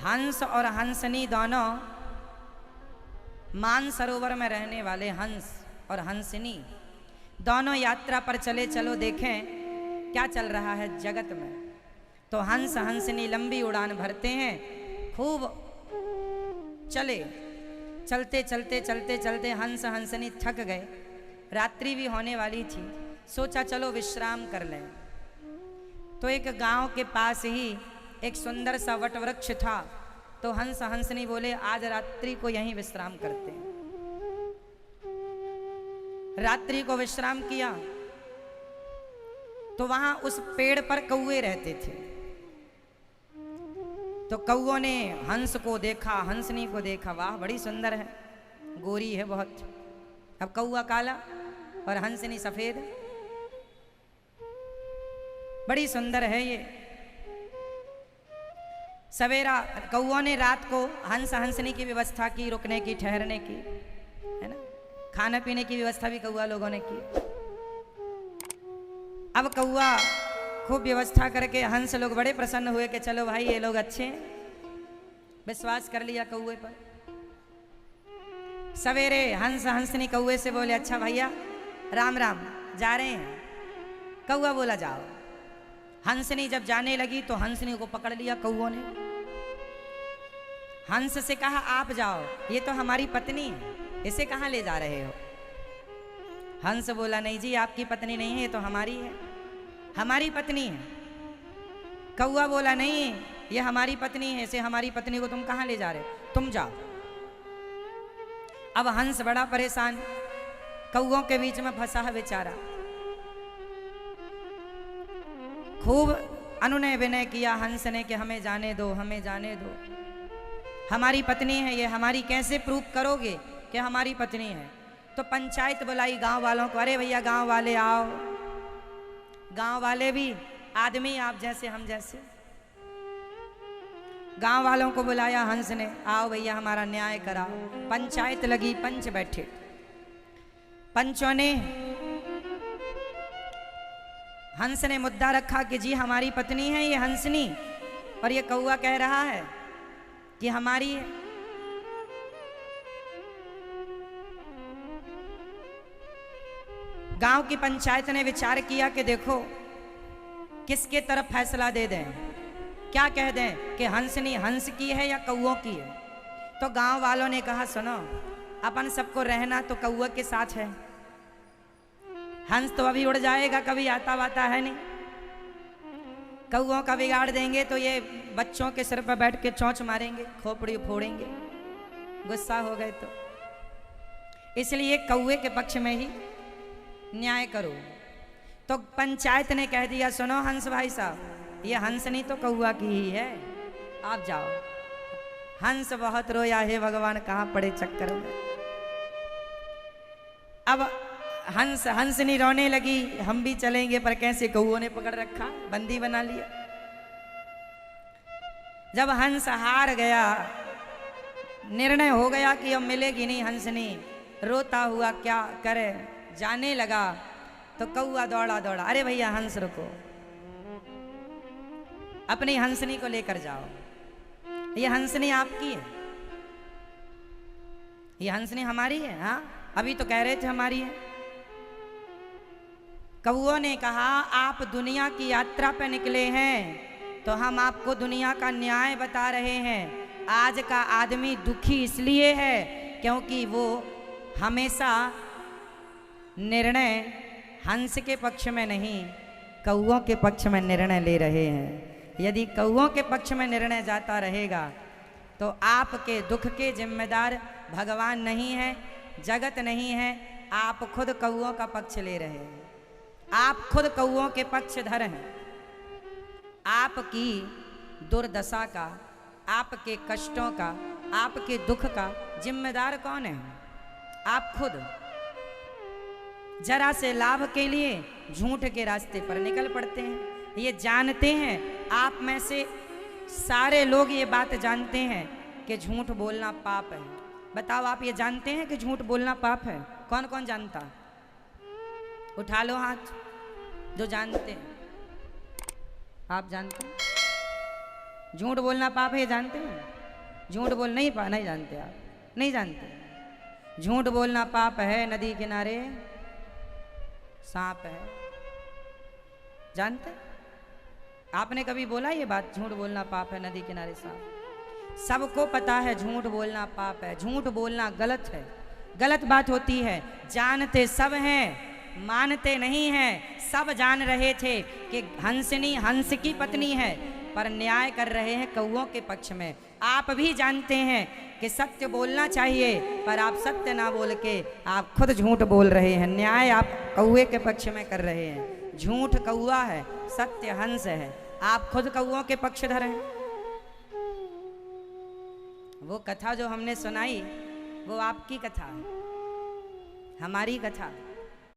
हंस और हंसनी दोनों मानसरोवर में रहने वाले हंस और हंसनी दोनों यात्रा पर चले। चलो देखें क्या चल रहा है जगत में। तो हंस हंसनी लंबी उड़ान भरते हैं, खूब चले। चलते चलते चलते चलते हंस हंसनी थक गए, रात्रि भी होने वाली थी। सोचा चलो विश्राम कर लें। तो एक गांव के पास ही एक सुंदर सा वट वृक्ष था। तो हंस हंसनी बोले आज रात्रि को यहीं विश्राम करते हैं। रात्रि को विश्राम किया तो वहां उस पेड़ पर कौवे रहते थे। तो कौवों ने हंस को देखा, हंसनी को देखा, वाह बड़ी सुंदर है, गोरी है बहुत। अब कौवा काला और हंसनी सफेद, बड़ी सुंदर है ये। सवेरा कौवों ने रात को हंस हंसनी की व्यवस्था की, रुकने की, ठहरने की, है ना, खाने पीने की व्यवस्था भी कौवा लोगों ने की। अब कौवा खूब व्यवस्था करके हंस लोग बड़े प्रसन्न हुए कि चलो भाई ये लोग अच्छे हैं, विश्वास कर लिया कौवे पर। सवेरे हंस हंसनी कौवे से बोले अच्छा भैया राम राम, जा रहे हैं। कौवा बोला जाओ। हंसनी जब जाने लगी तो हंसनी को पकड़ लिया कौवों ने। हंस से कहा आप जाओ, ये तो हमारी पत्नी है, इसे कहाँ ले जा रहे हो। हंस बोला नहीं जी आपकी पत्नी नहीं है, ये तो हमारी है, हमारी पत्नी है। कौवा बोला नहीं ये हमारी पत्नी है, इसे हमारी पत्नी को तुम कहाँ ले जा रहे हो, तुम जाओ। अब हंस बड़ा परेशान, कौवों के बीच में फंसा है बेचारा। खूब अनुनय विनय किया हंस ने कि हमें जाने दो, हमें जाने दो, हमारी पत्नी है ये, हमारी कैसे प्रूफ करोगे कि हमारी पत्नी है। तो पंचायत बुलाई गांव वालों को, अरे भैया गांव वाले आओ। गांव वाले भी आदमी आप जैसे हम जैसे। गांव वालों को बुलाया हंस ने, आओ भैया हमारा न्याय कराओ। पंचायत लगी, पंच बैठे। पंचों ने हंस ने मुद्दा रखा कि जी हमारी पत्नी है ये हंसनी, और ये कौवा कह रहा है कि हमारी है। गांव की पंचायत ने विचार किया कि देखो किसके तरफ फैसला दे दें, क्या कह दें कि हंसनी हंस की है या कौवों की है। तो गांव वालों ने कहा सुनो अपन सबको रहना तो कौवा के साथ है, हंस तो अभी उड़ जाएगा, कभी आता वाता है नहीं। कौवों का बिगाड़ देंगे तो ये बच्चों के सिर पर बैठ के चोंच मारेंगे, खोपड़ी फोड़ेंगे, गुस्सा हो गए तो। इसलिए कौवे के पक्ष में ही न्याय करो। तो पंचायत ने कह दिया सुनो हंस भाई साहब ये हंसनी तो कौवा की ही है, आप जाओ। हंस बहुत रोया, हे भगवान कहाँ पड़े चक्कर में। अब हंस हंसनी रोने लगी, हम भी चलेंगे, पर कैसे कौवों ने पकड़ रखा, बंदी बना लिया। जब हंस हार गया, निर्णय हो गया कि अब मिलेगी नहीं हंसनी, रोता हुआ क्या करे, जाने लगा। तो कौवा दौड़ा दौड़ा, अरे भैया हंस रुको, अपनी हंसनी को लेकर जाओ, ये हंसनी आपकी है, ये हंसनी हमारी है। हाँ अभी तो कह रहे थे हमारी है। कौवों ने कहा आप दुनिया की यात्रा पे निकले हैं तो हम आपको दुनिया का न्याय बता रहे हैं। आज का आदमी दुखी इसलिए है क्योंकि वो हमेशा निर्णय हंस के पक्ष में नहीं कौवों के पक्ष में निर्णय ले रहे हैं। यदि कौवों के पक्ष में निर्णय जाता रहेगा तो आपके दुख के जिम्मेदार भगवान नहीं है, जगत नहीं है, आप खुद कौवों का पक्ष ले रहे हैं, आप खुद कौवों के पक्षधर हैं। आपकी दुर्दशा का, आपके कष्टों का, आपके दुख का जिम्मेदार कौन है? आप खुद। जरा से लाभ के लिए झूठ के रास्ते पर निकल पड़ते हैं। ये जानते हैं, आप में से सारे लोग ये बात जानते हैं कि झूठ बोलना पाप है। बताओ आप ये जानते हैं कि झूठ बोलना पाप है? कौन कौन जानता? उठा लो हाथ जो जानते हैं। आप जानते हैं झूठ बोलना पाप है, ये जानते हैं? झूठ बोल नहीं जानते आप, नहीं जानते। झूठ बोलना पाप है, नदी किनारे सांप है, जानते? आपने कभी बोला ये बात, झूठ बोलना पाप है, नदी किनारे सांप? सबको पता है झूठ बोलना पाप है, झूठ बोलना गलत है, गलत बात होती है। जानते सब हैं, मानते नहीं हैं। सब जान रहे थे कि हंसनी हंस की पत्नी है, पर न्याय कर रहे हैं कौओं के पक्ष में। आप भी जानते हैं कि सत्य बोलना चाहिए, पर आप सत्य ना बोल के आप खुद झूठ बोल रहे हैं। न्याय आप कौए के पक्ष में कर रहे हैं। झूठ कौआ है, सत्य हंस है, आप खुद कौओं के पक्षधर हैं। वो कथा जो हमने सुनाई वो आपकी कथा है, हमारी कथा